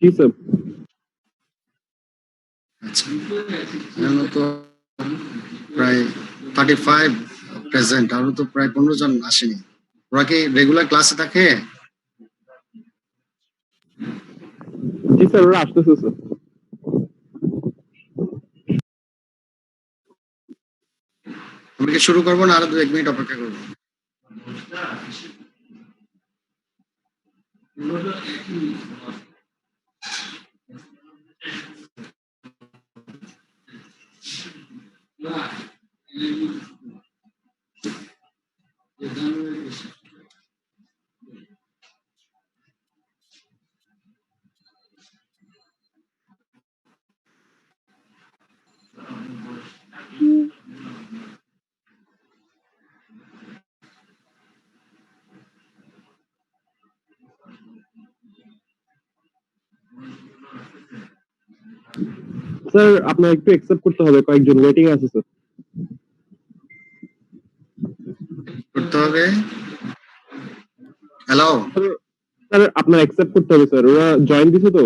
জি sir. আচ্ছা, এখন তো প্রায় 35 প্রেজেন্ট, আরো তো প্রায় 15 জন আসেনি। ওরা কি রেগুলার ক্লাসে থাকে? জি স্যার, ওরা আসতেছে স্যার। আমরা কি শুরু করবো না আরো 2-1 মিনিট অপেক্ষা করবো? স্যার আপনার একটু অ্যাকসেপ্ট করতে হবে, কয়েকজন ওয়েটিং আছে স্যার। করতে হবে। হ্যালো, স্যার আপনার অ্যাকসেপ্ট করতে হবে স্যার, ওরা জয়েন দিছে তো।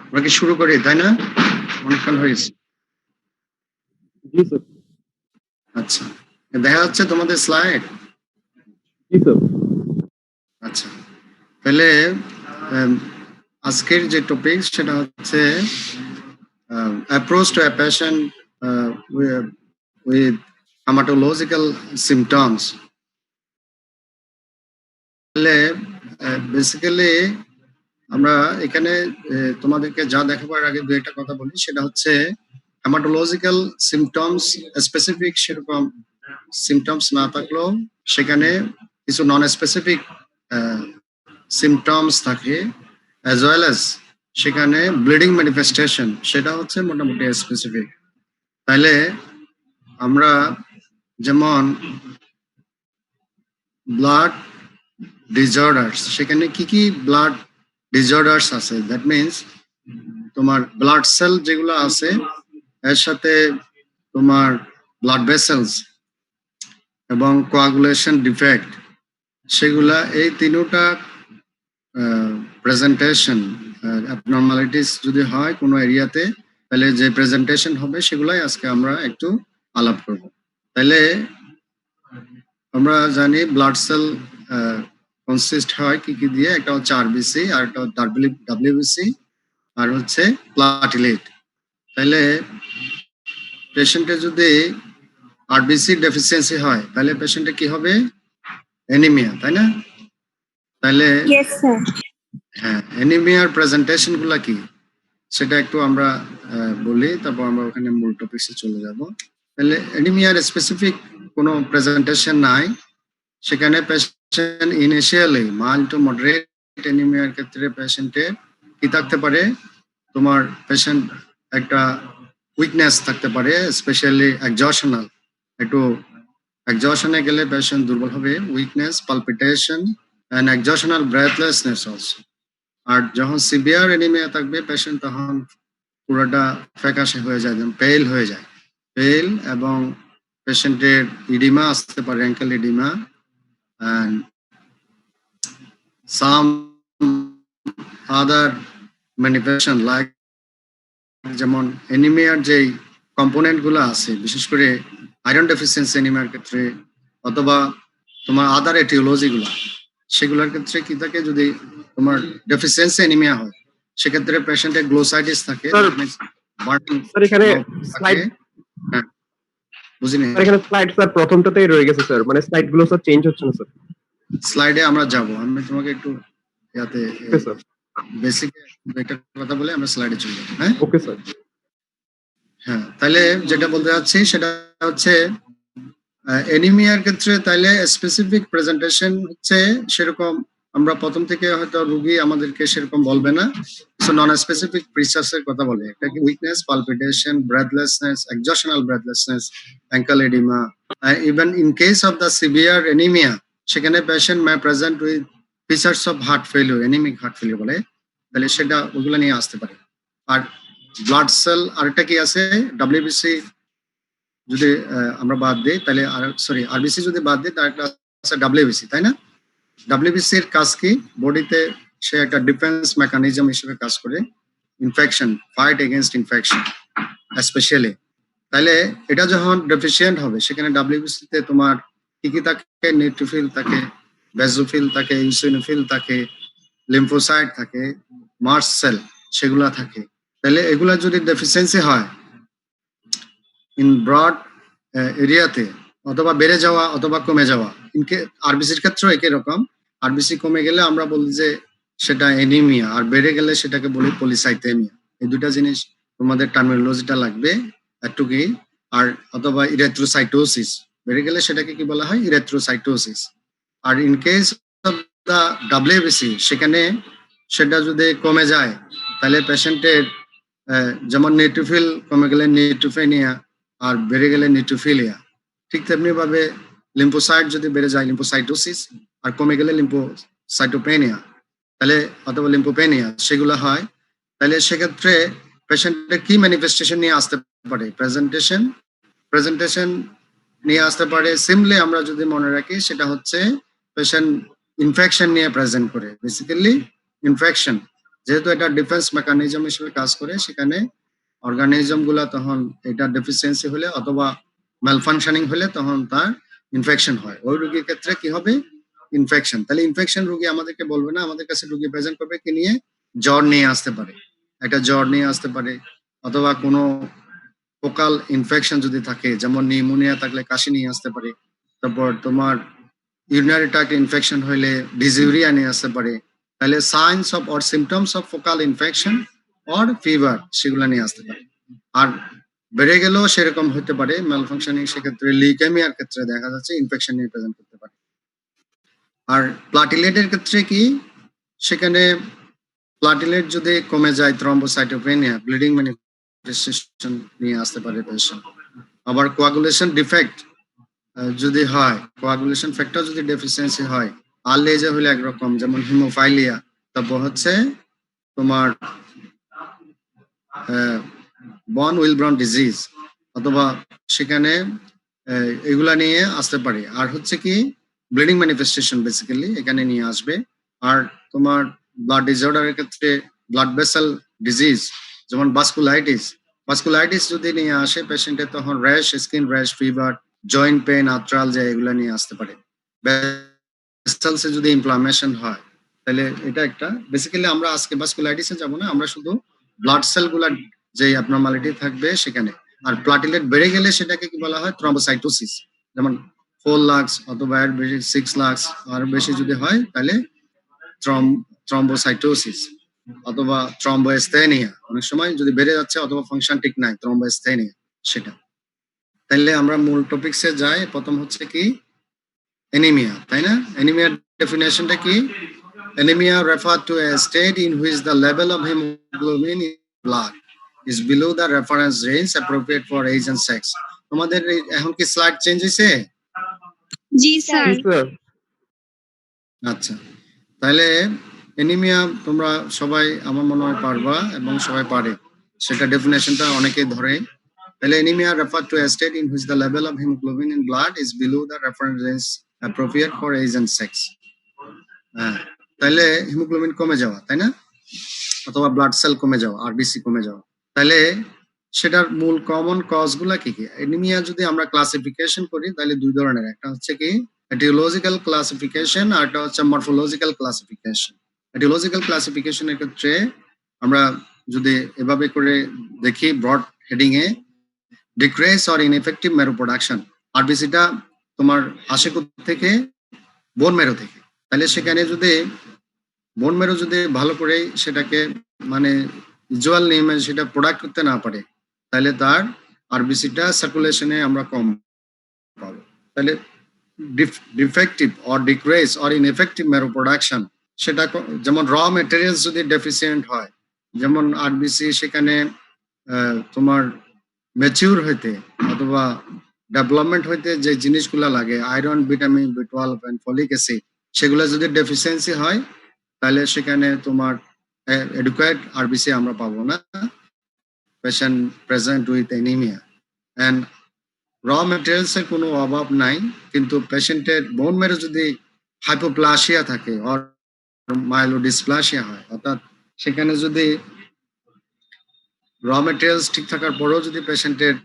আমরা কি শুরু করি, তাই না? অনেকক্ষণ হয়েছে। জি স্যার। আচ্ছা, দেখা যাচ্ছে তোমাদের স্লাইড? জি স্যার। আচ্ছা, তাহলে আজকের যে টপিক সেটা হচ্ছে approach to a patient with hematological symptoms. তাহলে বেসিক্যালি আমরা এখানে তোমাদেরকে যা দেখাবার আগে দু একটা কথা বলি, সেটা হচ্ছে হেমাটোলজিক্যাল সিমটমস স্পেসিফিক সেরকম সিমটমস না থাকলেও সেখানে কিছু নন স্পেসিফিক সিমটমস থাকে, অ্যাজ ওয়েল অ্যাজ সেখানে ব্লিডিং ম্যানিফেস্টেশন, সেটা হচ্ছে মোটামুটি স্পেসিফিক। তাইলে আমরা যেমন ব্লাড ডিসঅর্ডার্স, সেখানে কি কি ব্লাড ডিসঅর্ডার্স আছে, দ্যাট মিনস তোমার ব্লাড সেল যেগুলো আছে এর সাথে তোমার ব্লাড ভেসেলস এবং কোয়াগুলেশন ডিফেক্ট, সেগুলা এই তিনটা প্রেজেন্টেশন অ্যাবনর্মালিটিস যদি হয় কোনো এরিয়াতে, তাহলে যে প্রেজেন্টেশন হবে সেগুলাই আজকে আমরা একটু আলাপ করব। তাহলে আমরা জানি ব্লাড সেল কনসিস্ট হয় কি কি দিয়ে, একটা হচ্ছে আরবিসি, আর একটা ডাব্লিউবিসি, আর হচ্ছে প্লাটিলেট। তাহলে পেশেন্টের যদি আরবিসি ডেফিসিয়েন্সি হয় তাহলে পেশেন্টের কি হবে? অ্যানিমিয়া, তাই না? তাহলে হ্যাঁ, অ্যানিমিয়ার প্রেজেন্টেশন গুলা কি সেটা একটু আমরা বলি, তারপর আমরা ওখানে মূল টপিকসে চলে যাব। তাহলে অ্যানিমিয়ার স্পেসিফিক কোনো প্রেজেন্টেশন নাই, সেখানে patient initially mild to moderate অ্যানিমিয়ার ক্ষেত্রে পেশেন্টের কি থাকতে পারে, তোমার পেশেন্ট একটা উইকনেস থাকতে পারে, স্পেশালি এক্সজশনাল, একটু এক্সজশনে গেলে পেশেন্ট দুর্বল হবে, weakness, palpitation and exertional breathlessness also. আর যখন সিভিয়ার এনিমিয়া থাকবে পেশেন্ট, তখন পুরোটা ফ্যাকাশে হয়ে যায়, পেল হয়ে যায়, পেল, এবং পেশেন্টের ইডিমা আসতে পারে, ankle oedema, and some other manifestation like যেমন অ্যানিমিয়ার যে কম্পোনেন্ট গুলো আছে, বিশেষ করে আয়রন ডেফিসিয়েন্সি অ্যানিমিয়ার ক্ষেত্রে অথবা তোমার আদার এটিওলজি গুলা, সেগুলোর ক্ষেত্রে কি থাকে, যদি তোমার ডেফিসিয়েন্সি অ্যানিমিয়া হয় সেক্ষেত্রে পেশেন্টের গ্লোসাইটিস থাকে, স্যার এখানে স্লাইড হ্যাঁ বুঝিনি, এখানে স্লাইড স্যার প্রথমটাতেই রয়ে গেছে স্যার, মানে স্লাইড গুলো স্যার চেঞ্জ হচ্ছে না স্যার। স্লাইডে আমরা যাব, আমি তোমাকে একটু ইয়াতে ওকে স্যার, বেসিক একটা কথা বলে আমরা স্লাইডে চলে যাব। হ্যাঁ ওকে স্যার। হ্যাঁ, তাহলে যেটা বলতে যাচ্ছি সেটা হচ্ছে অ্যানিমিয়ার ক্ষেত্রে তাইলে স্পেসিফিক প্রেজেন্টেশন হচ্ছে সেরকম আমরা প্রথম থেকে হয়তো রোগী আমাদেরকে সেরকম বলবে না, সো নন স্পেসিফিক ফিচার্সের কথা বলে, একটা কি weakness, palpitation, breathlessness, exertional breathlessness, ankle oedema, even in case of the severe anaemia সেখানে patient may present with features of heart failure, anaemic heart failure বলে, তাহলে সেটা ওগুলো নিয়ে আসতে পারে। আর ব্লাড সেল আরেকটা কি আছে, ডাব্লিউবিসি যদি আমরা বাদ দিই তাহলে, সরি আরবিসি যদি বাদ দিই, তার একটা আছে ডাব্লিউবিসি, তাই না? ডাব্লিউবিসি এর কাজ কি, বডিতে সে একটা ডিফেন্স মেকানিজম হিসেবে কাজ করে, infection, fight against infection specially. তাহলে এটা যখন ডেফিসিয়েন্ট হবে সেখানে ডাব্লিউবিসি তে তোমার কি কি থাকে, নিউট্রোফিল থাকে, বেজোফিল থাকে, ইউসিনোফিল থাকে, লিম্ফোসাইট থাকে, মার্স সেল সেগুলা থাকে। তাহলে এগুলা যদি ডেফিসিয়েন্সি হয় ইন ব্রড এরিয়াতে, অথবা বেড়ে যাওয়া অথবা কমে যাওয়া, আরবিসির ক্ষেত্রেও একই রকম, আরবিসি কমে গেলে আমরা বলি যে সেটা এনিমিয়া, আর বেড়ে গেলে সেটাকে বলি পলিসাইথেমিয়া। এই দুটা জিনিস তোমাদের টার্মিনোলজিটা লাগবে একটু কি। আর অথবা ইরেথ্রোসাইটোসিস, বেড়ে গেলে সেটাকে কি বলা হয়, ইরেথ্রোসাইটোসিস। আর in case of the WBC সেখানে সেটা যদি কমে যায় তাহলে পেশেন্টের যেমন নিউট্রোফিল কমে গেলে নিউট্রোফেনিয়া, আর বেড়ে গেলে নিউট্রোফিলিয়া, ঠিক তেমনি ভাবে লিম্ফোসাইট যদি বেড়ে যায় লিম্ফোসাইটোসিস, আর কমে গেলে লিম্ফোসাইটোপেনিয়া, তাহলে অথবা লিম্ফোপেনিয়া সেগুলো হয়। তাহলে সেক্ষেত্রে পেশেন্টের কি ম্যানিফেস্টেশন নিয়ে আসতে পারে, প্রেজেন্টেশন নিয়ে আসতে পারে, সিম্পলি আমরা যদি মনে রাখি সেটা হচ্ছে পেশেন্ট ইনফেকশন নিয়ে প্রেজেন্ট করে, বেসিক্যালি ইনফেকশন, যেহেতু এটা ডিফেন্স মেকানিজম হিসেবে কাজ করে, সেখানে অর্গানিজম গুলা তখন এটা ডেফিসিয়েন্সি হলে অথবা ম্যালফাংশনিং হলে তখন তার ইনফেকশন হয়। ওই রোগীর ক্ষেত্রে কি হবে, ইনফেকশন। তাহলে ইনফেকশন রোগী আমাদেরকে বলবে না, আমাদের কাছে রোগী প্রেজেন্ট করবে কি নিয়ে, জ্বর নিয়ে আসতে পারে, একটা জ্বর নিয়ে আসতে পারে, অথবা কোনো ফোকাল ইনফেকশন যদি থাকে, যেমন নিউমোনিয়া থাকলে কাশি নিয়ে আসতে পারে, তারপর তোমার ইউরিনারি ট্র্যাক্ট ইনফেকশন হইলে ডিজিউরিয়া নিয়ে আসতে পারে। তাহলে signs of or symptoms of focal infection or fever সেগুলো নিয়ে আসতে পারে। আর বেড়ে গেলেও সেরকম হতে পারে ম্যালফাংশনিং, সেক্ষেত্রে লিউকেমিয়ার ক্ষেত্রে দেখা যাচ্ছে ইনফেকশন নিয়ে প্রেজেন্ট করতে পারে। আর প্লাটিলেটের ক্ষেত্রে কি, সেখানে প্লাটিলেট যদি কমে যায়, থ্রম্বোসাইটোপেনিয়া, ব্লিডিং ম্যানিফেস্টেশন নিয়ে আসতে পারে পেশেন্ট। আবার কোয়াগুলেশন ডিফেক্ট যদি হয়, কোয়াগুলেশন ফ্যাক্টর যদি ডেফিসিয়েন্সি হয়, আর্লি এজে হলে একরকম, যেমন হিমোফাইলিয়া, তারপর হচ্ছে তোমার বন উইলব্রাউন ডিজিজ, অথবা সেখানে এগুলা নিয়ে আসতে পারে। আর হচ্ছে কি ব্লিডিং ম্যানিফেস্টেশন বেসিক্যালি এখানে নিয়ে আসবে। আর তোমার ব্লাড ডিসঅর্ডারের ক্ষেত্রে ব্লাড ভেসেল ডিজিজ, যেমন ভাস্কুলাইটিস যদি নিয়ে আসে পেশেন্টের, তখন rash, skin rash, fever, joint pain, arthralgia এগুলা নিয়ে আসতে পারে। ভেসেলসে যদি ইনফ্লামেশন হয়, তাহলে এটা একটা বেসিক্যালি, আমরা আজকে ভাস্কুলাইটিসে যাব না, আমরা শুধু ব্লাড সেল গুলা যে অ্যাবনর্মালিটি থাকবে সেখানে। আর প্লাটিলেট বেড়ে গেলে সেটাকে কি বলা হয়, থ্রম্বোসাইটোসিস, যেমন 4 লাখ অথবা এর বেশি 6 লাখ আর বেশি যদি হয় তাহলে থ্রম্বোসাইটোসিস, অথবা থ্রম্বোএস্থেনিয়া, অনেক সময় যদি বেড়ে যাচ্ছে অথবা ফাংশন ঠিক নাই, থ্রম্বোএস্থেনিয়া সেটা। তাহলে আমরা মূল টপিকসে যাই। প্রথম হচ্ছে কি অ্যানিমিয়া, তাই না? অ্যানিমিয়ার ডেফিনেশনটা কি? Anemia referred to a state in which the level of hemoglobin in blood is below the reference range appropriate for age and sex. তোমাদের এখন কি স্লাইড চেঞ্জ হয়েছে? জি স্যার। আচ্ছা, তাহলে অ্যানিমিয়া তোমরা সবাই আমার মনে হয় পারবা এবং সবাই পারে, সেটা ডেফিনেশনটা অনেকেই ধরে। তাহলে anaemia referred to a state in which the level of hemoglobin in blood is below the reference range appropriate for age and sex. তাহলে হিমোগ্লোবিন কমে যাওয়া, তাই না? অথবা ব্লাড সেল কমে যাওয়া, আরবিসি কমে যাওয়া। তাহলে সেটার মূল কমন কজ গুলা কি কি? এনিমিয়া যদি আমরা ক্লাসিফিকেশন করি তাহলে দুই ধরনের, একটা হচ্ছে কি এটিওলজিক্যাল ক্লাসিফিকেশন আর একটা হচ্ছে মরফোলজিক্যাল ক্লাসিফিকেশন। এটিওলজিক্যাল ক্লাসিফিকেশনের ক্ষেত্রে আমরা যদি এভাবে করে দেখি ব্রড হেডিং এ, decrease or ineffective marrow production. আরবিসিটা তোমার আসে থেকে বোন মেরো থেকে। তাহলে সেখানে যদি বোন মেরো যদি ভালো করে সেটাকে মানে ভিজুয়াল নেমে সেটা প্রোডাক্ট করতে না পারে, তাহলে তার আরবিসিটা সার্কুলেশনে আমরা কম পাবো। তাহলে defective or decrease or ineffective marrow production, সেটা যেমন র মেটেরিয়ালস যদি ডেফিসিয়েন্ট হয়, যেমন আরবিসি সেখানে তোমার ম্যাচিউর হইতে অথবা ডেভেলপমেন্ট হইতে যে জিনিসগুলো লাগে আয়রন, ভিটামিন বি12 এন্ড ফলিক অ্যাসিড, সেগুলো যদি ডেফিসিয়েন্সি হয় তাহলে সেখানে তোমার এডুকেট আরবিসি আমরা পাবো না, patient present with anaemia. And raw materials এর কোনো অভাব নাই, কিন্তু পেশেন্টের বোন মেরো যদি হাইপোপ্লাসিয়া থাকে অর মাইলোডিসপ্লাসিয়া হয়, অর্থাৎ সেখানে যদি র মেটেরিয়ালস ঠিক থাকার পরেও যদি পেশেন্টের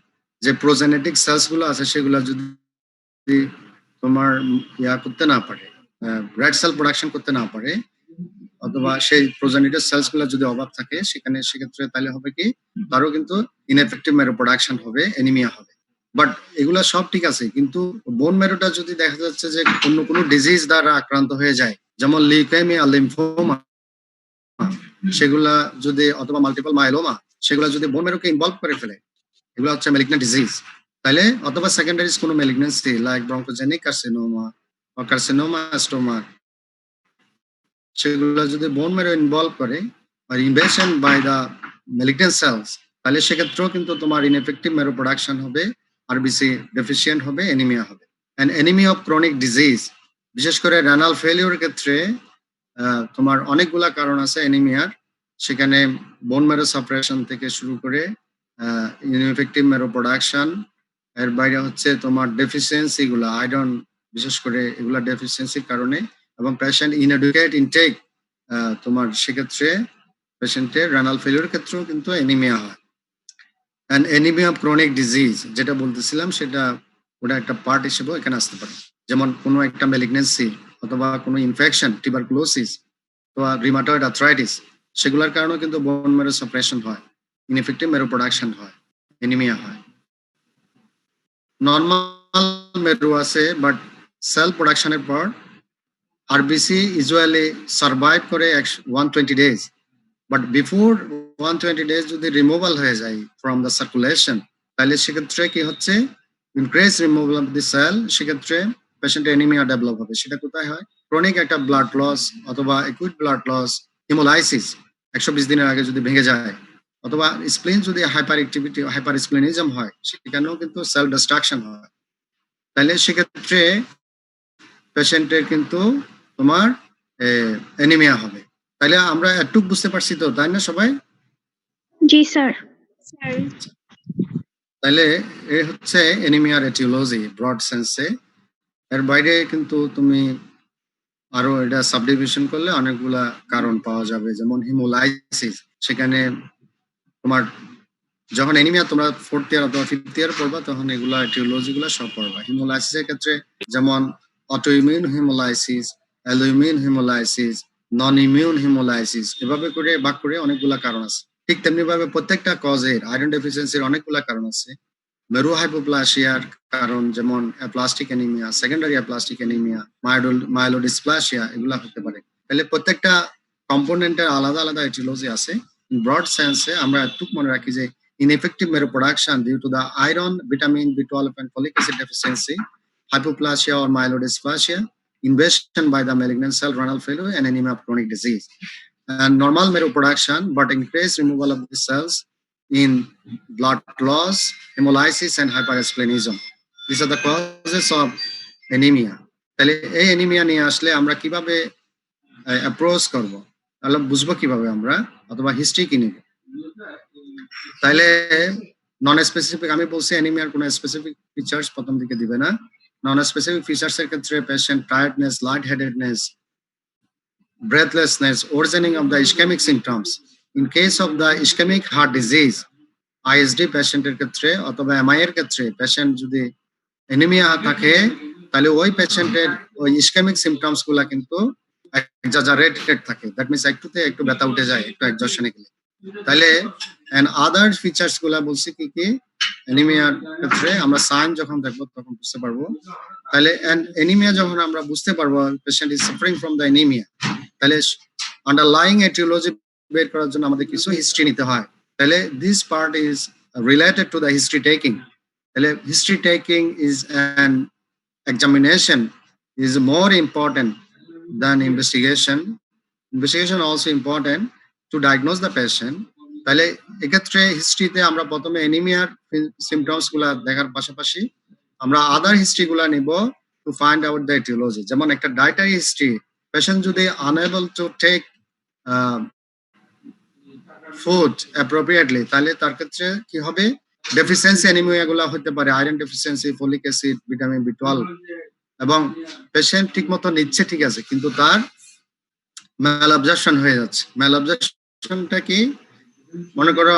যে প্রোজেনেটিক সেলস গুলো আছে সেগুলো যদি তোমার করতে না পারে, রেড সেল প্রোডাকশন করতে না পারে, অথবা সেই প্রোজেনেটিভ সেলস গুলো যদি অভাব থাকে সেক্ষেত্রে তাহলে হবে কি তারও কিন্তু ইনএফেক্টিভ মেরো প্রোডাকশন হবে, অ্যানিমিয়া হবে। বাট এগুলা সব ঠিক আছে, কিন্তু বোন মেরোটা যদি দেখা যাচ্ছে যে অন্য কোনো ডিজিজ দ্বারা আক্রান্ত হয়ে যায়, যেমন লিউকেমিয়া, লিম্ফোমা, সেগুলা যদি অথবা মাল্টিপল মাইলোমা, সেগুলা যদি বোন মেরোকে ইনভলভ করে ফেলে, এগুলো হচ্ছে ম্যালিগন্যান্ট ডিজিজ, তাহলে অথবা সেকেন্ডারি কোনো ম্যালিগন্যান্সি লাইক ব্রঙ্কোজেনিক কার্সিনোমা বা কার্সিনোমা স্টোমা, সেগুলো যদি বোন মেরো ইনভলভ করে আর invasion by the malignant cells, তাহলে সেক্ষেত্রেও কিন্তু তোমার ইনএফেক্টিভ মেরো প্রোডাকশন হবে, আরবিসি ডেফিসিয়েন্ট হবে, অ্যানিমিয়া হবে। And anaemia of chronic disease, বিশেষ করে রেনাল ফেলিওর ক্ষেত্রে তোমার অনেকগুলা কারণ আছে অ্যানিমিয়ার, সেখানে বোন মেরো সাপ্রেশন থেকে শুরু করে ইনএফেক্টিভ মেরো প্রোডাকশন, এর বাইরে হচ্ছে তোমার ডেফিসিয়েন্সি গুলা, আয়রন বিশেষ করে এগুলা ডেফিসিয়েন্সির কারণে, এবং পেশেন্ট ইনএডুকেট ইনটেক, তোমার সেক্ষেত্রে পেশেন্টের রেনাল ফেলিওর ক্ষেত্রেও কিন্তু অ্যানিমিয়া হয়। And anaemia of chronic disease যেটা বলতেছিলাম সেটা ওটা একটা পার্ট হিসেবে এখানে আসতে পারে, যেমন কোনো একটা ম্যালিগন্যান্সি অথবা কোনো ইনফেকশন, টিউবারকুলোসিস অথবা রিমাটয়েড আর্থ্রাইটিস, সেগুলোর কারণেও কিন্তু বোন মেরো সাপ্রেশন হয়, ইনএফেক্টিভ মেরো প্রোডাকশন হয়, অ্যানিমিয়া হয়। নর্মাল মেরো আছে, বাট সেল প্রোডাকশনের পর আরবিসি ইউজুয়ালি সার্ভাইভ করে 120 ডেজ, বাট বিফোর 120 ডেজ যদি রিমুভাল হয়ে যায় ফ্রম দ্য সার্কুলেশন, তাহলে সেক্ষেত্রে কি হচ্ছে increase removal of the cell, সেক্ষেত্রে পেশেন্ট অ্যানিমিয়া ডেভেলপ হবে। সেটা কোথায় হয়? ক্রনিক একটা ব্লাড লস অথবা একুইট ব্লাড লস, হিমোলাইসিস 120 দিনের আগে যদি ভেঙে যায়, অথবা স্প্লিন যদি হাইপার অ্যাক্টিভিটি, হাইপার স্প্লিনিজম হয়, সেখানেও কিন্তু সেল ডিস্ট্রাকশন হয়। তাহলে সেক্ষেত্রে পেশেন্টের কিন্তু তোমার অ্যানিমিয়া হবে। তাহলে আমরা একটু বুঝতে পারছি তো, তাই না সবাই? জি স্যার। তাহলে এ হচ্ছে অ্যানিমিয়ার এটিওলজি ব্রড সেন্সে। এর বাইরে কিন্তু তুমি আরো এটা সাবডিভিশন করলে অনেকগুলা কারণ পাওয়া যাবে, যেমন হিমোলাইসিস, সেখানে তোমার যখন অ্যানিমিয়া তোমরা 4th ইয়ার অথবা 5th ইয়ার পড়বা তখন এগুলা এটিওলজি গুলা সব পড়বা। হিমোলাইসিসের ক্ষেত্রে যেমন অটোইমিউন হিমোলাইসিস, অ্যালোইমিউন হিমোলাইসিস, নন ইমিউন হিমোলাইসিস, এভাবে করে ভাগ করে অনেকগুলা কারণ আছে। ঠিক তেমনি ভাবে প্রত্যেকটা কজের আয়রন ডেফিসিয়েন্সির অনেকগুলা কারণ আছে। মেরু হাইপোপ্লাসিয়ার কারণ যেমন aplastic anaemia, secondary aplastic anaemia, myelodysplasia, এগুলা হতে পারে। তাহলে প্রত্যেকটা কম্পোনেন্টের আলাদা আলাদা এটিওলজি আছে। ব্রড সেন্সে আমরা এতটুকু মনে রাখি যে ineffective meru production due to the iron, vitamin B12 and folic acid deficiency, hypoplasia or myelodysplasia, invasion by the malignant cell, renal failure and anemia of chronic disease. And normal meru production but increased removal of the cells in blood loss, hemolysis and hypersplenism. These are the causes of anemia. তাহলে এই anaemia নিয়ে আসলে আমরা কিভাবে approach করব, তাহলে বুঝবো কিভাবে আমরা, অথবা হিস্ট্রি কি নিব? তাহলে নন স্পেসিফিক, আমি বলছি অ্যানিমিয়ার কোনো স্পেসিফিক ফিচার্স প্রথম দিকে দিবে না, non-specific features এর ক্ষেত্রে patient tiredness, lightheadedness, breathlessness, worsening of the ischemic symptoms. In case of the ischemic heart disease, ISD patient এর ক্ষেত্রে অথবা MI এর ক্ষেত্রে patient যদি অ্যানিমিয়া থাকে তাহলে ওই পেশেন্টের ওই ইসকেমিক সিমটমস গুলা কিন্তু এক্সাজারেটেড থাকে। দ্যাট মিন্স একটুতে একটু ব্যথা উঠে যায় একটু এক্সজশনে গেলে। তাহলে এন্ড আদার ফিচার্স গুলা বলছি কি কি অ্যানিমিয়ার ক্ষেত্রে আমরা সাইন যখন দেখবো তখন বুঝতে পারবো। তাহলে অ্যানিমিয়া যখন আমরা বুঝতে পারবো patient is suffering from the anaemia, তাহলে আন্ডারলাইং এটিওলজি বের করার জন্য আমাদের কিছু হিস্ট্রি নিতে হয়। তাহলে this part is related to the history taking. তাহলে history taking is an examination is more important than investigation. Investigation also important to diagnose the patient. তাহলে এক্ষেত্রে হিস্ট্রিতে আমরা প্রথমে অ্যানিমিয়ার সিমটমস গুলা দেখার পাশাপাশি আমরা আদার হিস্ট্রি গুলা নিব to find out the aetiology. যেমন একটা ডায়েটারি হিস্ট্রি, পেশেন্ট যদি unable to take food appropriately তাহলে তার ক্ষেত্রে কি হবে, ডেফিসিয়েন্সি অ্যানিমিয়া গুলা হতে পারে, iron deficiency, folic acid, vitamin B12, এবং পেশেন্ট ঠিক মতো নিচ্ছে ঠিক আছে কিন্তু তার ম্যালঅবজর্পশন হয়ে যাচ্ছে। ম্যালঅবজর্পশনটা কি, মনে করো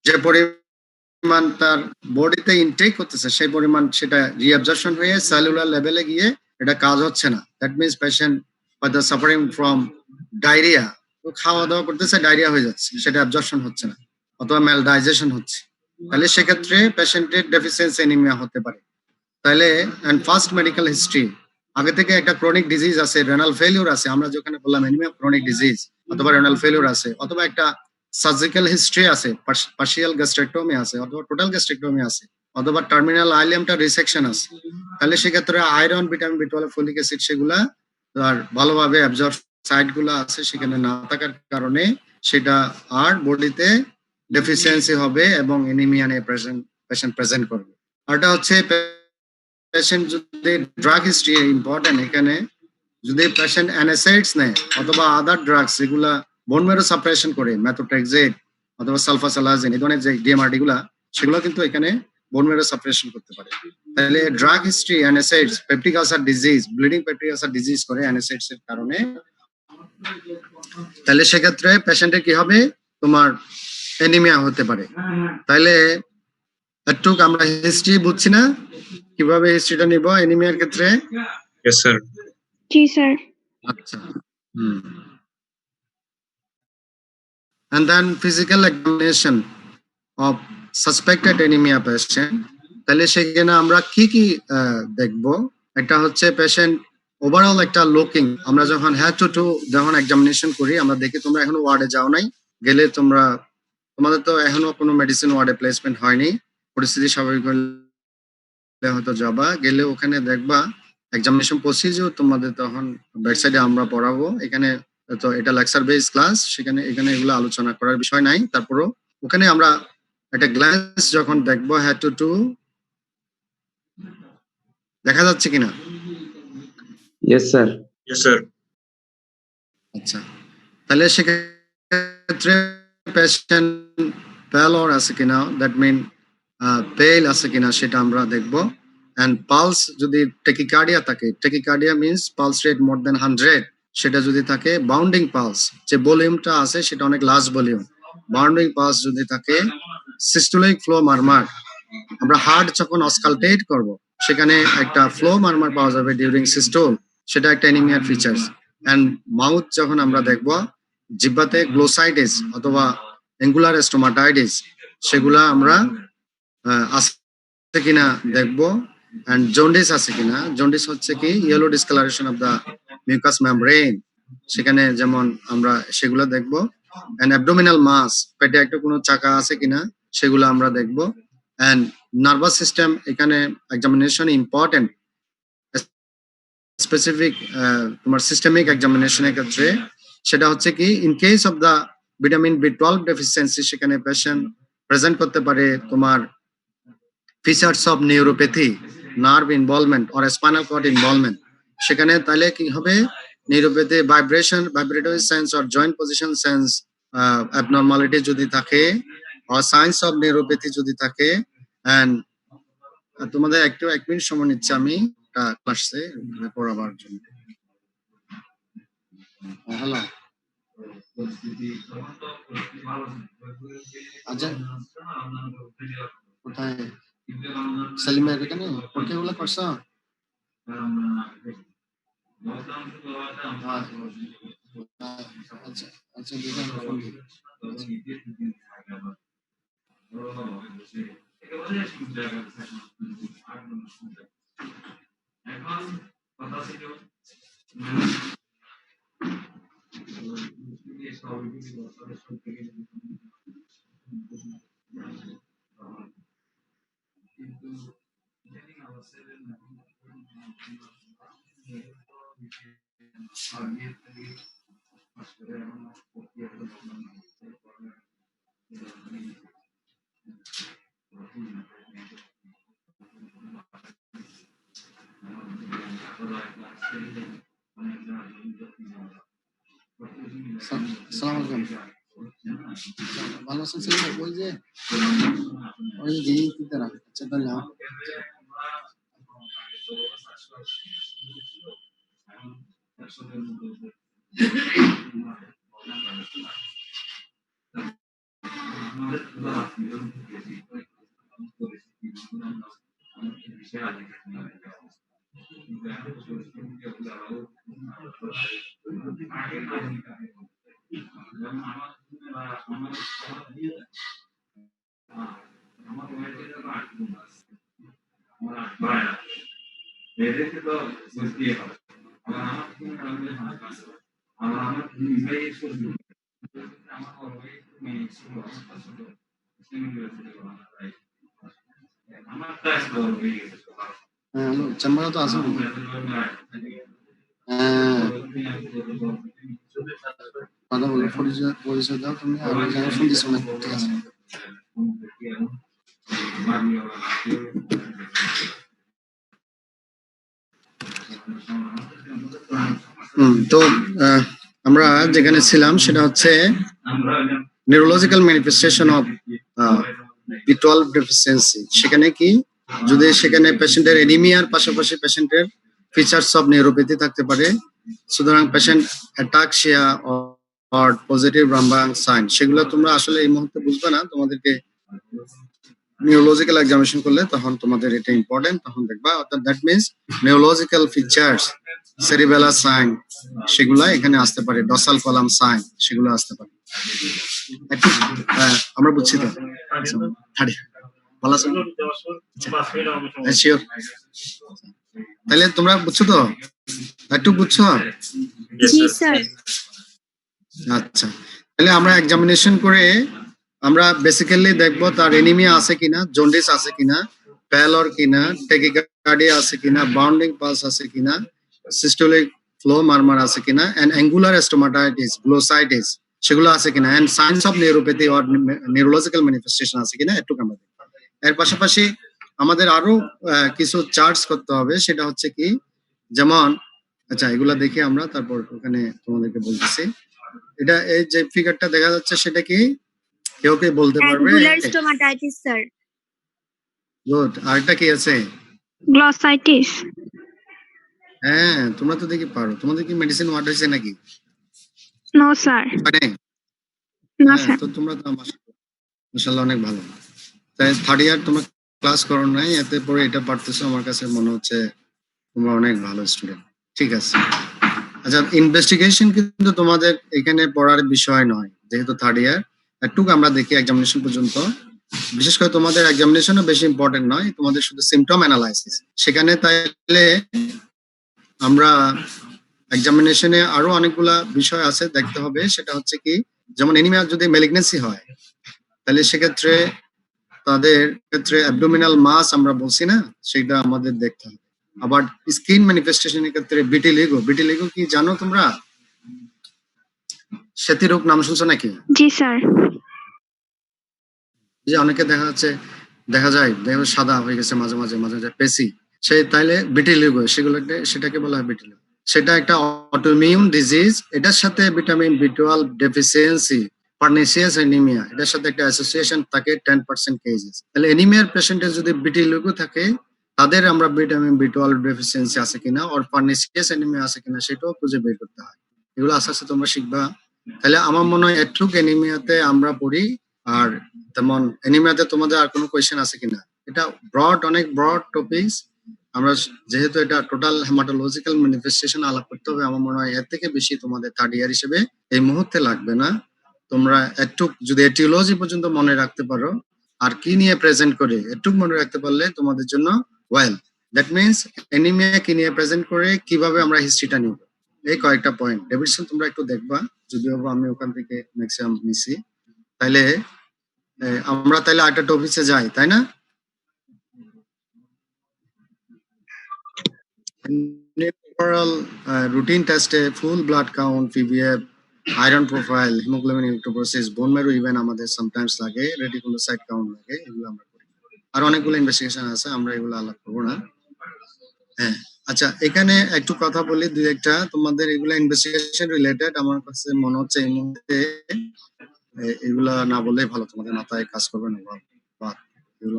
যে পরিমাণ তার বডিতে ইনটেক করতেছে সেই পরিমাণ সেটা রিঅ্যাবজর্পশন হয়ে সেলুলার লেভেলে গিয়ে এটা কাজ হচ্ছে না। দ্যাট মিন্স পেশেন্ট হয়তো সাফারিং ফ্রম ডায়রিয়া, তো খাওয়া দাওয়া করতেছে ডায়রিয়া হয়ে যাচ্ছে, সেটা অ্যাবজর্পশন হচ্ছে না অথবা ম্যালডাইজেশন হচ্ছে, তাহলে সেক্ষেত্রে পেশেন্টের ডেফিসিয়েন্সি অ্যানিমিয়া হতে পারে। তাহলে এন্ড ফার্স্ট মেডিকেল হিস্ট্রি, আগে থেকে একটা ক্রনিক ডিজিজ আছে, রেনাল ফেলিউর আছে, আমরা যেখানে বললাম অ্যানিমিয়া ক্রনিক ডিজিজ অথবা রেনাল ফেলিউর আছে, অথবা একটা সার্জিক্যাল হিস্ট্রি আছে, পার্শিয়াল গ্যাস্ট্রেক্টমি আছে অথবা টোটাল গ্যাস্ট্রেক্টমি আছে, অথবা টার্মিনাল আইলিয়ামটা রিসেকশন আছে, তাহলে সেক্ষেত্রে iron, vitamin B12, folic acid সেগুলা আর ভালোভাবে অ্যাবজর্ব সাইট গুলা আছে সেখানে না থাকার কারণে সেটা আর বডিতে ডেফিসিয়েন্সি হবে এবং অ্যানিমিয়া নিয়ে পেশেন্ট প্রেজেন্ট করবে। আরটা হচ্ছে পেশেন্ট যদি ড্রাগ হিস্ট্রি ইম্পর্টেন্ট, এখানে যদি পেশেন্ট NSAIDs নেয় অথবা আদার ড্রাগস যেগুলা বোন ম্যারো সাপ্রেশন করে, মেথোট্রেক্সেট অথবা সালফাসালাজিন, এই ধরনের যে DMRD গুলা সেগুলো কিন্তু এখানে বোন ম্যারো সাপ্রেশন করতে পারে। তাহলে drug history, NSAIDs, peptic ulcer disease, bleeding peptic ulcer disease করে NSAIDs এর কারণে, তাহলে সেক্ষেত্রে পেশেন্টের কি হবে, তোমার অ্যানিমিয়া হতে পারে। তাহলে একটু আমরা হিস্ট্রি বুঝছি না, কিভাবে হিস্ট্রিটা নিব অ্যানিমিয়ার ক্ষেত্রে? Yes, sir. জি স্যার। আচ্ছা, and then physical examination of suspected anemia patient, তাহলে সেখানে আমরা কি কি দেখবো? একটা হচ্ছে পেশেন্ট ওভারঅল একটা লুকিং, আমরা যখন হেড টু যখন এক্সামিনেশন করি আমরা দেখি, তোমরা এখনো ওয়ার্ডে যাও নাই, গেলে তোমাদের তো এখনো কোনো মেডিসিন ওয়ার্ডে প্লেসমেন্ট হয়নি, পরিস্থিতি স্বাভাবিক হলে হয়তো যাবা, গেলে ওখানে দেখবা এক্সামিনেশন প্রসিডিউর তোমাদের তখন ওয়েবসাইটে আমরা পড়াবো। এখানে তো এটা লেকচার বেস ক্লাস, এখানে এগুলো আলোচনা করার বিষয় নাই। তারপরও ওখানে আমরা একটা গ্ল্যান্স যখন দেখবো হেড টু দেখা যাচ্ছে কিনা? Yes sir. Yes, sir. আচ্ছা, তাহলে সেক্ষেত্রে পেশেন্ট প্যালর আছে কিনা, দ্যাট মিন পেল আছে কিনা সেটা আমরা দেখবো। এন্ড পালস যদি টেকিকার্ডিয়া থাকে, টেকিকার্ডিয়া মিন্স পালস রেট মোর দেন 100, সেটা যদি থাকে, বাউন্ডিং পালস যে ভলিউমটা আছে সেটা অনেক লার্জ ভলিউম, বাউন্ডিং পালস যদি থাকে, সিস্টোলিক ফ্লো মারমার, আমরা হার্ট যখন অসকালটেট করব সেখানে একটা ফ্লো মারমার পাওয়া যাবে ডিউরিং সিস্টোল, সেটা একটা অ্যানিমিয়ার ফিচার্স। এন্ড মাউথ যখন আমরা দেখব, জিহ্বাতে গ্লোসাইটিস অথবা অ্যাঙ্গুলার স্টোমাটাইটিস সেগুলা আমরা আছে কিনা দেখবো। এন্ড জন্ডিস আছে কিনা, জন্ডিস হচ্ছে কি yellow discolouration of the mucous membrane, সেখানে যেমন আমরা সেগুলো দেখবো। এন্ড অ্যাবডোমিনাল মাস, পেটে একটা কোনো চাকা আছে কিনা সেগুলো আমরা দেখবো। এন্ড নার্ভাস সিস্টেম এখানে এক্সামিনেশন ইম্পর্টেন্ট, স্পেসিফিক তোমার সিস্টেমিক এক্সামিনেশনের ক্ষেত্রে সেটা হচ্ছে কি in case of the vitamin B12 deficiency, সেখানে পেশেন্ট প্রেজেন্ট করতে পারে তোমার features of neuropathy, nerve involvement or spinal cord involvement, সেখানে তাহলে কি হবে, neuropathy vibration, vibratory sense or joint position sense abnormality যদি থাকে, অর সাইন্স অফ নিউরোপ্যাথি যদি থাকে। এন্ড তোমাদের একটু 1 মিনিট সময় নিচ্ছে আমি, একটা ক্লাসে পড়াবার জন্য। হ্যালো, আচ্ছা কোথায় সেলিমের এখানে পরীক্ষাগুলো করছো? আচ্ছা আচ্ছা দেখে আমরা ফোন দিই। সালাম আলাইকুম, ভালো আছেন সেলিম? ওই যে দিদি তারা আচ্ছা তাহলে হ্যালো, চেম্বারে তো আছেন? হ্যাঁ, কথা বলো, পরিচয় দাও তুমি। আর ওই জায়গায় ফোন দিছো না, ঠিক আছে। তো আমরা যেখানে ছিলাম সেটা হচ্ছে neurological manifestation of B12 deficiency. সেখানে কি, যদি সেখানে পেশেন্টের এনিমিয়ার পাশাপাশি পেশেন্টের ফিচার্স অফ নিউরোপ্যাথি থাকতে পারে, সুতরাং patient ataxia or positive Romberg sign, সেগুলো তোমরা আসলে এই মুহূর্তে বুঝবে না, তোমাদেরকে নিউরোলজিক্যাল এক্সামিনেশন করলে তখন তোমাদের এটা ইম্পর্টেন্ট, তখন দেখবা। অর্থাৎ that means neurological features, cerebellar sign, সেগুলা এখানে আসতে পারে, ডসাল কলাম সাইন, সেগুলো আসতে পারে। আমরা বুঝছি তো, ভালো আছো? শিওর? তাহলে তোমরা বুঝছো তো, একটু বুঝছো? জি স্যার। আচ্ছা, তাহলে আমরা এক্সামিনেশন করে আমরা বেসিক্যালি দেখবো তার এনিমিয়া আছে কিনা, জন্ডিস আছে কিনা, প্যালর কিনা, টেকিকার্ডিয়া আছে কিনা, বাউন্ডিং পালস আছে কিনা, সিস্টোলিক ফ্লো মারমার আছে কিনা, এন্ড অ্যাঙ্গুলার স্টোমাটাইটিস, গ্লোসাইটিস, সেগুলো আছে কিনা, and signs of neuropathy or neurological manifestation আছে কিনা, একটু আমরা দেখব। এর পাশাপাশি আমাদের আরো কিছু চার্টস করতে হবে, সেটা হচ্ছে কি, যেমন আচ্ছা এগুলা দেখে আমরা তারপর ওখানে তোমাদেরকে বলতেছি। এটা এই যে ফিগারটা দেখা যাচ্ছে সেটা কি কেউ কি বলতে পারবে? Angular stomatitis sir. গুড। আরেকটা কি আছে? গ্লসাইটিস। হ্যাঁ, তোমরা তো দেখি পারো। তোমাদের কি মেডিসিন ওয়ার্ড হয়েছে নাকি? No sir. মানে না স্যার। তো তোমরা তো মাশাআল্লাহ অনেক ভালো। তাই থার্ড ইয়ার তোমরা ক্লাস করো নাই, এতে পরে এটা পারতেছো, আমার কাছে মনে হচ্ছে তোমরা অনেক ভালো স্টুডেন্ট। ঠিক আছে, আচ্ছা ইনভেস্টিগেশন কিন্তু তোমাদের এখানে পড়ার বিষয় নয়, যেহেতু থার্ড ইয়ার। একটু আমরা দেখি এক্সামিনেশন পর্যন্ত, বিশেষ করে তোমাদের এক্সামিনেশনও বেশি ইম্পর্টেন্ট নয়, তোমাদের শুধু সিমটম অ্যানালাইসিস সেখানে। তাইলে আমরা এক্সামিনেশনে আরো অনেকগুলা বিষয় আছে দেখতে হবে, সেটা হচ্ছে কি, যেমন এনিমিয়া যদি ম্যালিগনেন্সি হয় তাহলে সেক্ষেত্রে তাদের ক্ষেত্রে অ্যাবডোমিনাল মাস আমরা বলছি না, সেটা আমাদের দেখতে হবে। আবার স্কিন ম্যানিফেস্টেশনের ক্ষেত্রে বিটিলিগো, বিটিলিগো কি জানো তোমরা? সেতি রোগ নাম শুনছো নাকি? জি স্যার। যে অনেকে দেখা যায় সাদা হয়ে গেছে মাঝে মাঝে পেসি, সেই তাইলে বিটিলিগো, সেটাকে বলা হয় বিটিলিগো। সেটা একটা অটোইমিউন ডিজিজ, এটার সাথে vitamin B12 deficiency, pernicious anaemia, এটার সাথে একটা অ্যাসোসিয়েশন থাকে 10% কেসেস। তাহলে অ্যানিমিয়ার পেশেন্টের যদি বিটিলিগো থাকে তাদের আমরা ভিটামিন B12 ডেফিসিয়েন্সি আছে কিনা আর পার্নিসিয়াস অ্যানিমিয়া আছে কিনা সেটাও খুঁজে বের করতে হয়। এগুলো আস্তে আস্তে তোমরা শিখবা। তাহলে আমার মনে হয় এটুক অ্যানিমিয়াতে আমরা পড়ি। আর তেমন অ্যানিমিয়াতে তোমাদের আর কোনো কোয়েশ্চেন আছে কিনা? এটা অনেক ব্রড টপিকস। আমরা যেহেতু এটা টোটাল হেমাটোলজিক্যাল ম্যানিফেস্টেশন আলাপ করতে হবে, আমার মনে হয় এর থেকে বেশি তোমাদের থার্ড ইয়ার হিসেবে এই মুহূর্তে লাগবে না। তোমরা একটু যদি এটিওলজি পর্যন্ত মনে রাখতে পারো আর কি নিয়ে প্রেজেন্ট করে একটু মনে রাখতে পারলে তোমাদের জন্য ওয়েল। দ্যাট মিনস অ্যানিমিয়া কি নিয়ে প্রেজেন্ট করে, কিভাবে আমরা হিস্ট্রিটা নিব, এই কয়েকটা পয়েন্ট ডেভিডসন তোমরা একটু দেখবা, যদিও আমি ওখান থেকে ম্যাক্সিমাম নিছি। তাইলে আমরা তাইলে আরেকটা টপিকে যাই, তাই না? Oral routine test full blood count, PVF, iron profile, hemoglobin electrophoresis, bone marrow even আমাদের sometimes লাগে, reticulocyte count লাগে, এগুলো আমরা করি। আর অনেকগুলো ইনভেস্টিগেশন আছে, আমরা এগুলো আলাপ করবো না। হ্যাঁ, আচ্ছা এখানে একটু কথা বলি দুই একটা, তোমাদের এগুলো ইনভেস্টিগেশন রিলেটেড। আমার কাছে মনে হচ্ছে এই মুহূর্তে এগুলা না বললে ভালো, তোমাদের মাথায় কাজ করবে না। এগুলো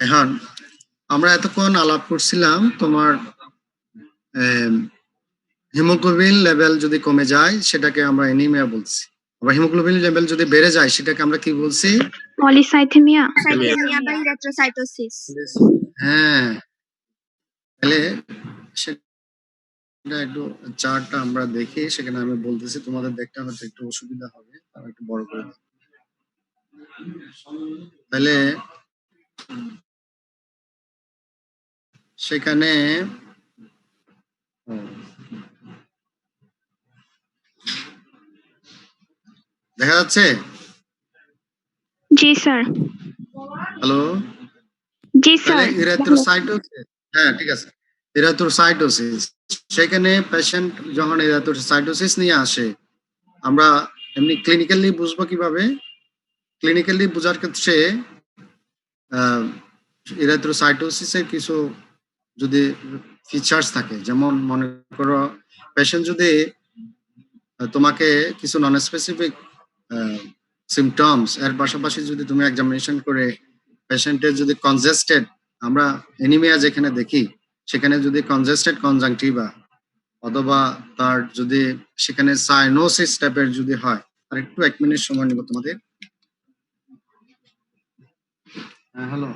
এখন আমরা এতক্ষণ আলাপ করছিলাম তোমার হিমোগ্লোবিন লেভেল যদি কমে যায় সেটাকে আমরা অ্যানিমিয়া বলছি। আবার হিমোগ্লোবিন লেভেল যদি বেড়ে যায় সেটাকে আমরা কি বলছি? Polycythemia. Cythemia by erythrocytosis. হ্যাঁ, তাহলে সেটা একটু চার্টটা আমরা দেখি, সেখানে আমি বলতেছি, তোমাদের দেখতে হয়তো একটু অসুবিধা হবে, তারা একটু বড় করে দাও। তাহলে সেখানে দেখা যাচ্ছে? জি স্যার। হ্যালো, জি স্যার। ইরিথ্রোসাইটোসিস, হ্যাঁ ঠিক আছে, ইরিথ্রোসাইটোসিস। সেখানে পেশেন্ট যখন ইরিথ্রোসাইটোসিস নিয়ে আসে, আমরা এমনি ক্লিনিক্যালি বুঝবো কিভাবে? ক্লিনিক্যালি বোঝার ক্ষেত্রে ইরিথ্রোসাইটোসিসের কিছু যদি ফিচার্স থাকে, যেমন মনে করো পেশেন্ট যদি তোমাকে কিছু নন স্পেসিফিক সিমটমস এর পাশাপাশি যদি তুমি এক্সামিনেশন করে পেশেন্টের যদি কনজেস্টেড, আমরা অ্যানিমিয়া যেখানে দেখি সেখানে যদি কনজেস্টেড কনজাংটিভা অথবা তার যদি সেখানে সাইনোসিস টাইপের যদি হয়। আর একটু 1 মিনিট সময় নিব তোমাদের। হ্যাঁ হ্যালো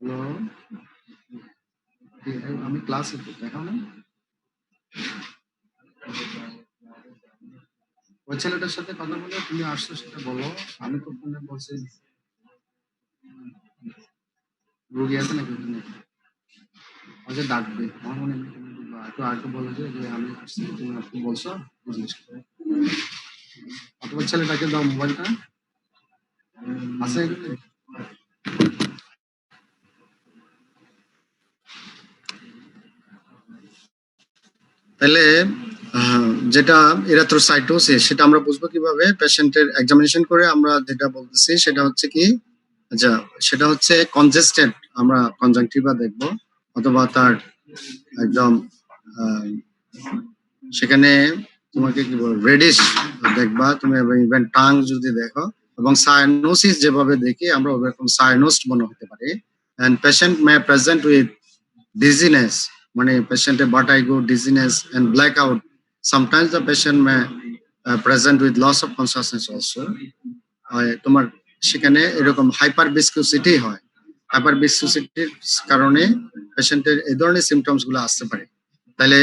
হ্যালো, আমি ক্লাসে দেখাও না ওই ছেলেটার সাথে কথা বলে তুমি আসছো সেটা বলো। আমি তো ফোনে বলছি রোগী আছে নাকি ওখানে, আগে ডাকবে। আমার মনে হয় একটু আগে বলে যে আমি আসছি, তুমি একটু বলছো জিজ্ঞেস করে। অথবা ছেলেটাকে দাও মোবাইলটা, আছে এখানে? তাহলে যেটা ইরিথ্রোসাইটোসিস সেটা আমরা বুঝবো কিভাবে? পেশেন্টের এক্সামিনেশন করে আমরা যেটা বলতেছি সেটা হচ্ছে কি, আচ্ছা সেটা হচ্ছে কনজেস্টেড আমরা কনজাংটিভা দেখব, অথবা তার একদম সেখানে তোমাকে কি বল রেডিশ দেখবা তুমি, ইভেন টাং যদি দেখো, এবং সাইনোসিস যেভাবে দেখি আমরা ওরকম সাইনোসড মনে হতে পারে। And patient may present with dizziness, মানে পেশেন্টের vertigo dizziness and black out. Sometimes the patient may present with loss of consciousness also. তোমার সেখানে এরকম হাইপার ভিসকোসিটি হয়, হাইপার ভিসকোসিটির কারণে পেশেন্টের এই ধরনের সিমটমস গুলো আসতে পারে। তাহলে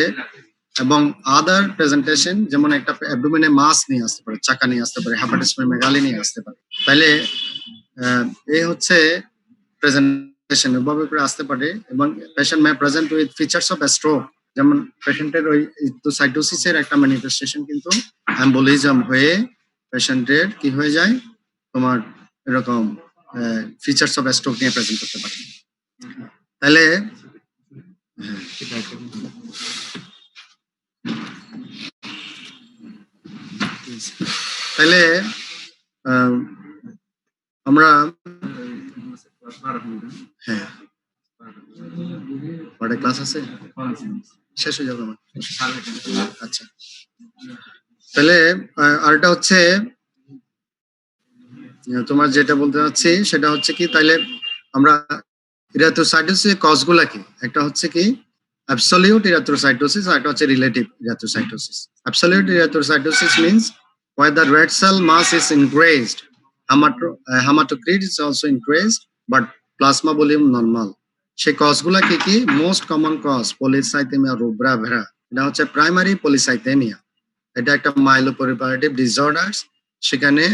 এবং আদার প্রেজেন্টেশন যেমন একটা অ্যাবডোমেনে মাস নিয়ে আসতে পারে, চাকা নিয়ে আসতে পারে, হেপাটাইটিস মেগালি নিয়ে আসতে পারে। তাহলে এই হচ্ছে প্রেজেন্টেশন, এভাবে করে আসতে পারে। এবং patient may present with features of stroke, যেমন পেশেন্টের ওই ইরিথ্রোসাইটোসিসের একটা ম্যানিফেস্টেশন কিন্তু এম্বোলিজম হয়ে পেশেন্টের কি হয়ে যায়, তোমার এরকম ফিচার্স অফ স্ট্রোক নিয়ে প্রেজেন্ট করতে পারে। তাহলে তাহলে আমরা হ্যাঁ পরে ক্লাস আছে, শেষ হয়ে যাবে আমার। আচ্ছা তাহলে আরেকটা হচ্ছে তোমার যেটা বলতে চাচ্ছি সেটা হচ্ছে কি, তাইলে আমরা ইরিথ্রোসাইটোসিস কজগুলা কি? একটা হচ্ছে কি অ্যাবসলিউট ইরিথ্রোসাইটোসিস, আর একটা হচ্ছে relative erythrocytosis. Absolute erythrocytosis means where the red cell mass is increased, hematocrit is also increased, but plasma volume normal. সেই কজগুলা কি কি? Most common cause polycythaemia rubra vera, এটা হচ্ছে প্রাইমারি পলিসাইথেমিয়া। এটা একটা মাইলোপরিপারেটিভ ডিসঅর্ডারস, সেখানে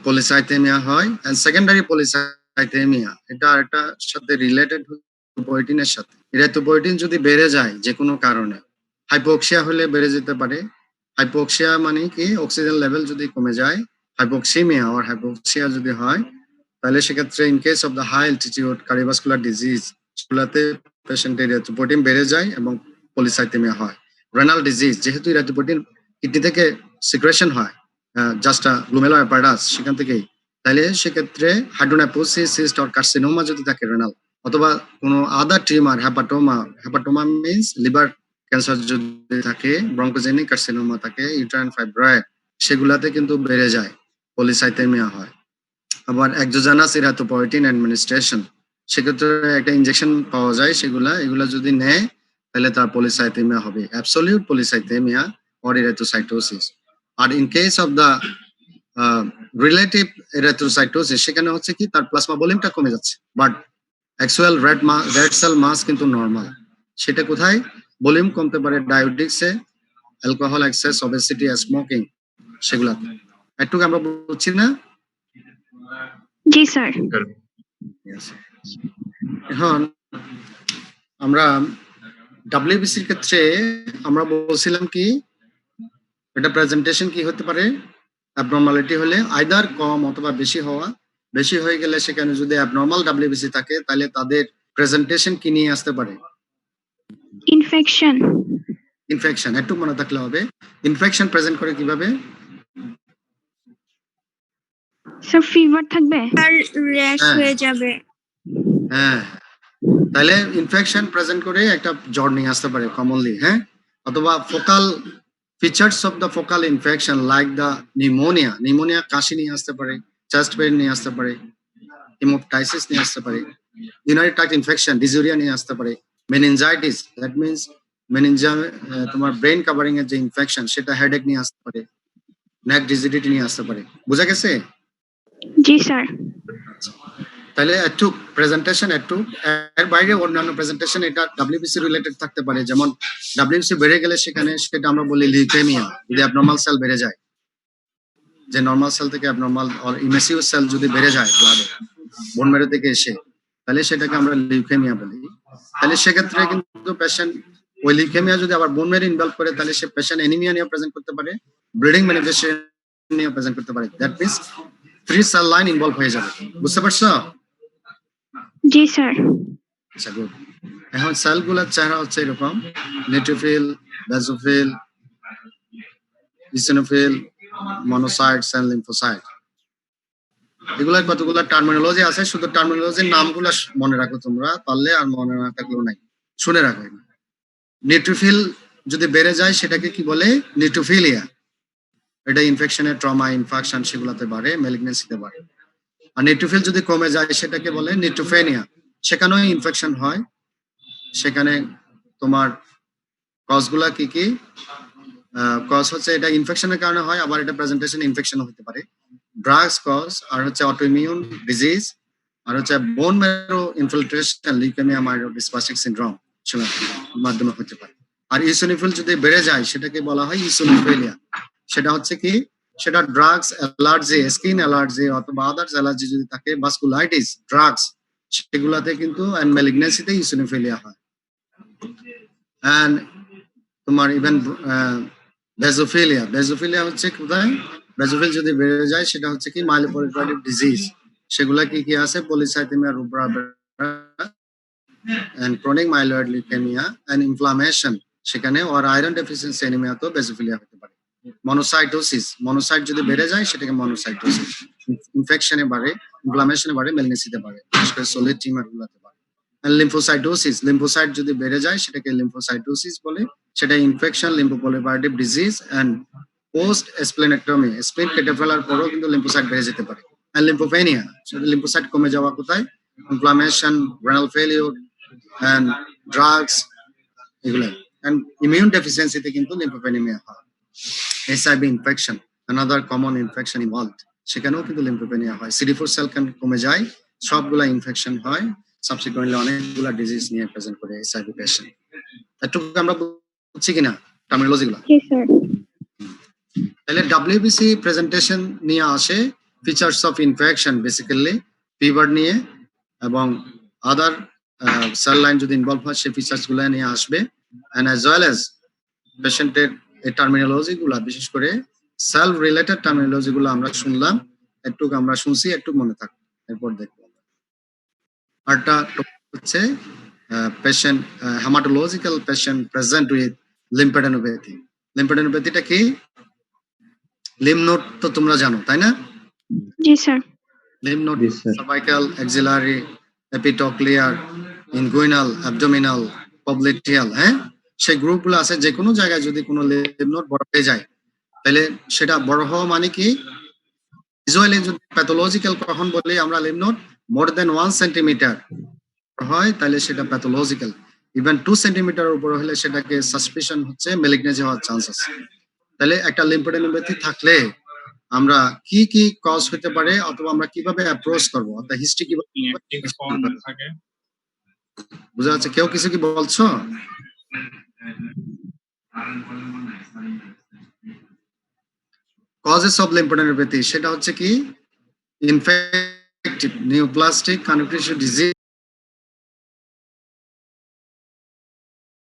পলিসাইথেমিয়া হয়। এন্ড সেকেন্ডারি পলিসাইথেমিয়া, এটা একটা সাথে রিলেটেড ইরিথ্রোপয়েটিনের সাথে। ইরিথ্রোপয়েটিন যদি বেড়ে যায় যে কোনো কারণে, হাইপোক্সিয়া হলে বেড়ে যেতে পারে। হাইপোক্সিয়া মানে কি? অক্সিজেন লেভেল যদি কমে যায়, হাইপোক্সিমিয়া আর হাইপোক্সিয়া যদি হয়, তাহলে সেক্ষেত্রে in case of the high altitude cardiovascular disease, সেগুলোতে পেশেন্টের ইরিথ্রোপয়েটিন বেড়ে যায় এবং পলিসাইথেমিয়া হয়। রেনাল ডিজিজ, যেহেতু ইরিথ্রোপয়েটিন কিডনি থেকে সিক্রেশন হয়, জাস্ট গ্লুমেরুলার অ্যাপারাটাস সেখান থেকেই, তাহলে সেক্ষেত্রে হাইড্রোনেফ্রোসিস, সিস্ট অর কার্সিনোমা যদি থাকে রেনাল, অথবা কোনো আদার টিউমার, হেপাটোমা মিন্স লিভার ক্যান্সার যদি থাকে, ব্রঙ্কোজেনিক কার্সিনোমা থাকে, ইউটেরাইন ফাইব্রয়েড, সেগুলাতে কিন্তু বেড়ে যায়, পলিসাইথেমিয়া হয়। আবার এক্সোজেনাস ইরিথ্রোপয়েটিন অ্যাডমিনিস্ট্রেশন, সেক্ষেত্রে একটা ইনজেকশন পাওয়া যায়, এগুলা যদি নেয় তাহলে তার পলিসাইথেমিয়া হবে, অ্যাবসলিউট পলিসাইথেমিয়া অর ইরিথ্রোসাইটোসিস। আর in case of the relative erythrocytosis, সেখানে হচ্ছে কি তার প্লাজমা ভলিউমটা কমে যাচ্ছে, but actual red cell mass কিন্তু নরমাল। সেটা কোথায়? ভলিউম কমতে পারে ডায়াবেটিক্সে, অ্যালকোহল এক্সেস, ওবেসিটি, স্মোকিং, সেগুলাতে। একটু আমরা বলছি না? জি স্যার। এখন আমরা ডাব্লিউবিসির ক্ষেত্রে আমরা বলছিলাম কি, এটা প্রেজেন্টেশন কি হতে পারে? অ্যাবনর্মালিটি হলে আইদার কম অথবা বেশি হওয়া। বেশি হয়ে গেলে সেখানে যদি অ্যাবনর্মাল ডাব্লিউবিসি থাকে, তাহলে তাদের প্রেজেন্টেশন কি নিয়ে আসতে পারে? ইনফেকশন। ইনফেকশন। একটু মনে থাকলে হবে। ইনফেকশন প্রেজেন্ট করে কিভাবে? স্যার ফিভার থাকবে, আর র্যাশ হ্যাঁ। হয়ে যাবে। হ্যাঁ, তাহলে ইনফেকশন প্রেজেন্ট করে একটা জ্বর নিয়ে আসতে পারে কমনলি, হ্যাঁ। অথবা focal features of the focal infection like the pneumonia, কাশি নিয়ে আসতে পারে, চেস্ট পেইন নিয়ে আসতে পারে, হেমোপটাইসিস নিয়ে আসতে পারে, ইউরিনারি ট্র্যাক্ট ইনফেকশন, ডিজুরিয়া নিয়ে আসতে পারে, মেনিনজাইটিস, দ্যাট মিন্স তোমার ব্রেন কাভারিং এর যে ইনফেকশন, সেটা হেডেক নিয়ে আসতে পারে, নেক ডিজিডিটি নিয়ে আসতে পারে। বোঝা গেছে? জি স্যার। তাহলে একটু প্রেজেন্টেশন, এর বাইরে অন্যান্য প্রেজেন্টেশন এটা ডাব্লিউবিসি রিলেটেড থাকতে পারে। যেমন ডাব্লিউবিসি বেড়ে গেলে সেখানে সেটা আমরা বলি লিউকেমিয়া, যদি অ্যাবনর্মাল সেল বেড়ে যায়, যে নর্মাল সেল থেকে অ্যাবনর্মাল অর ইমেসিভ সেল যদি বেড়ে যায় ব্লাডে, বোন ম্যারো থেকে এসে, তাহলে সেটাকে আমরা লিউকেমিয়া বলি। তাহলে সেক্ষেত্রে কিন্তু পেশেন্ট ওই লিউকেমিয়া যদি আবার বোন ম্যারো ইনভলভ করে, তাহলে সে পেশেন্ট অ্যানিমিয়া নিয়ে প্রেজেন্ট করতে পারে, ব্লিডিং ম্যানিফেস্টেশন নিয়ে প্রেজেন্ট করতে পারে। That means 3 cell line involve হয়ে যাবে। বুঝতে পারছো? জি স্যার। আচ্ছা, গুড। এখন সেলগুলোর চেহারা হচ্ছে এরকম: নিউট্রোফিল, বেসোফিল, ইসিনোফিল, মনোসাইটস এন্ড লিম্ফোসাইট। এগুলা কতগুলো টার্মিনোলজি আছে, শুধু টার্মিনোলজির নামগুলো মনে রাখো তোমরা, পারলে, আর মনে না থাকলেও নাই, শুনে রাখো। নিউট্রোফিল যদি বেড়ে যায় সেটাকে কি বলে? নিউট্রোফিলিয়া। এটা ইনফেকশনের, ট্রমা, ইনফেকশন সেগুলোতে বাড়ে, ম্যালিগনেন্সিতে বাড়ে। আর নিউট্রোফিল যদি কমে যায় সেটাকে বলে নিউট্রোফেনিয়া। সেখানেও ইনফেকশন হয়। সেখানে তোমার কজগুলা কি কি? কজ হচ্ছে এটা ইনফেকশনের কারণে হয়, আবার এটা প্রেজেন্টেশন ইনফেকশন হতে পারে। ড্রাগস কজ, আর হচ্ছে অটোইমিউন ডিজিজ, আর হচ্ছে bone marrow infiltration, leukaemia, myelodysplastic syndrome মাধ্যমে হতে পারে। আর ইসোনিফিল যদি বেড়ে যায় সেটাকে বলা হয় ইসোনিফিলিয়া। সেটা হচ্ছে কি? সেটা ড্রাগস অ্যালার্জি, স্কিন অ্যালার্জি অথবা আদার্স অ্যালার্জি যদি থাকে, ভাস্কুলাইটিস, ড্রাগস, সেগুলাতে কিন্তু এন্ড ম্যালিগনেন্সিতে ইসোনিফিলিয়া হয়। এন্ড তোমার ইভেন বেজোফিলিয়া হচ্ছে কোথায়? বেজোফিল যদি বেড়ে যায় সেটা হচ্ছে কি? Myeloproliferative disease. সেগুলা কি কি আছে? Polycythaemia rubra and chronic myeloid leukaemia and inflammation, সেখানে ওর আয়রন ডেফিসিয়েন্সি অ্যানিমিয়া তো বেজোফিলিয়া হতে পারে। মনোসাইট যদি বেড়ে যায় সেটাকে মনোসাইটোসিস। ইনফেকশনে বাড়ে, ইনফ্লামেশনে বাড়ে, মেলিগনেন্সিতে বাড়ে, বিশেষ করে সলিড টিউমার গুলোতে বাড়ে। লিম্ফোসাইট যদি বেড়ে যায় সেটাকে লিম্ফোসাইটোসিস বলে। সেটা infection, lymphoproliferative disease and post splenectomy, spleen কেটে ফেলার পরও কিন্তু লিম্ফোসাইট বেড়ে যেতে পারে। আর লিম্ফোপেনিয়া, সেটা লিম্ফোসাইট কমে যাওয়া কোথায়? Inflammation, renal failure and drugs, এগুলো। এন্ড ইমিউন ডেফিসিয়েন্সিতে কিন্তু লিম্ফোপেনিয়া হয়। HIV infection, another common infection involved, সেখানেও কিন্তু লিম্ফোপেনিয়া হয়। CD4 সেল কমে যায়, সবগুলা ইনফেকশন হয়, সাবসিকুয়েন্টলি অনেকগুলা ডিজিজ নিয়ে প্রেজেন্ট করে এইচআইভি পেশেন্ট। একটু আমরা বুঝছি কিনা টার্মিনোলজিগুলো? জি স্যার। তাহলে WBC প্রেজেন্টেশন নিয়ে আসে features of infection, basically fever নিয়ে এবং আদার সেল লাইন যদি ইনভলভ হয় সেই ফিচার্স গুলো নিয়ে আসবে, এন্ড অ্যাজ ওয়েল অ্যাজ পেশেন্টের এই টার্মিনোলজি গুলা, বিশেষ করে সেল রিলেটেড টার্মিনোলজি গুলো আমরা শুনলাম, একটু আমরা শুনছি, একটু মনে থাকবে, এরপর দেখবো। আরটা হচ্ছে patient haematological patient present with lymphadenopathy. লিম্ফেডেনোপ্যাথিটা কি? লিম্ফ নোড তো তোমরা জানো, তাই না? জি স্যার। লিম্ফ নোড জি, sir. Cervical, axillary, epitrochlear, inguinal, abdominal, popliteal, হ্যাঁ, সেই গ্রুপগুলো আছে। যে কোনো জায়গায় যদি কোনো লিম্ফ নোড বড় হয়ে যায়, তাহলে সেটা বড় হওয়া মানে কি? ইউজুয়ালি যদি প্যাথোলজিক্যাল কখন বলি আমরা লিম্ফ নোড মোর দেন 1 সেন্টিমিটার হয়, তাহলে সেটা প্যাথোলজিক্যাল। ইভেন 2 সেন্টিমিটার উপর হলে সেটাকে সাসপিশন হচ্ছে মেলিগনেন্সি হওয়ার চান্স আছে। তাহলে একটা লিম্ফোডেনোপ্যাথি থাকলে আমরা কি কি কজ হতে পারে, অথবা আমরা কিভাবে অ্যাপ্রোচ করব, অর্থাৎ হিস্ট্রি কিভাবে বুঝা যাচ্ছে? কেউ কিছু কি বলছো? কজেস অফ লিম্ফোডেনোপ্যাথি সেটা হচ্ছে কি? Infective নিউপ্লাস্টিক conjunctive disease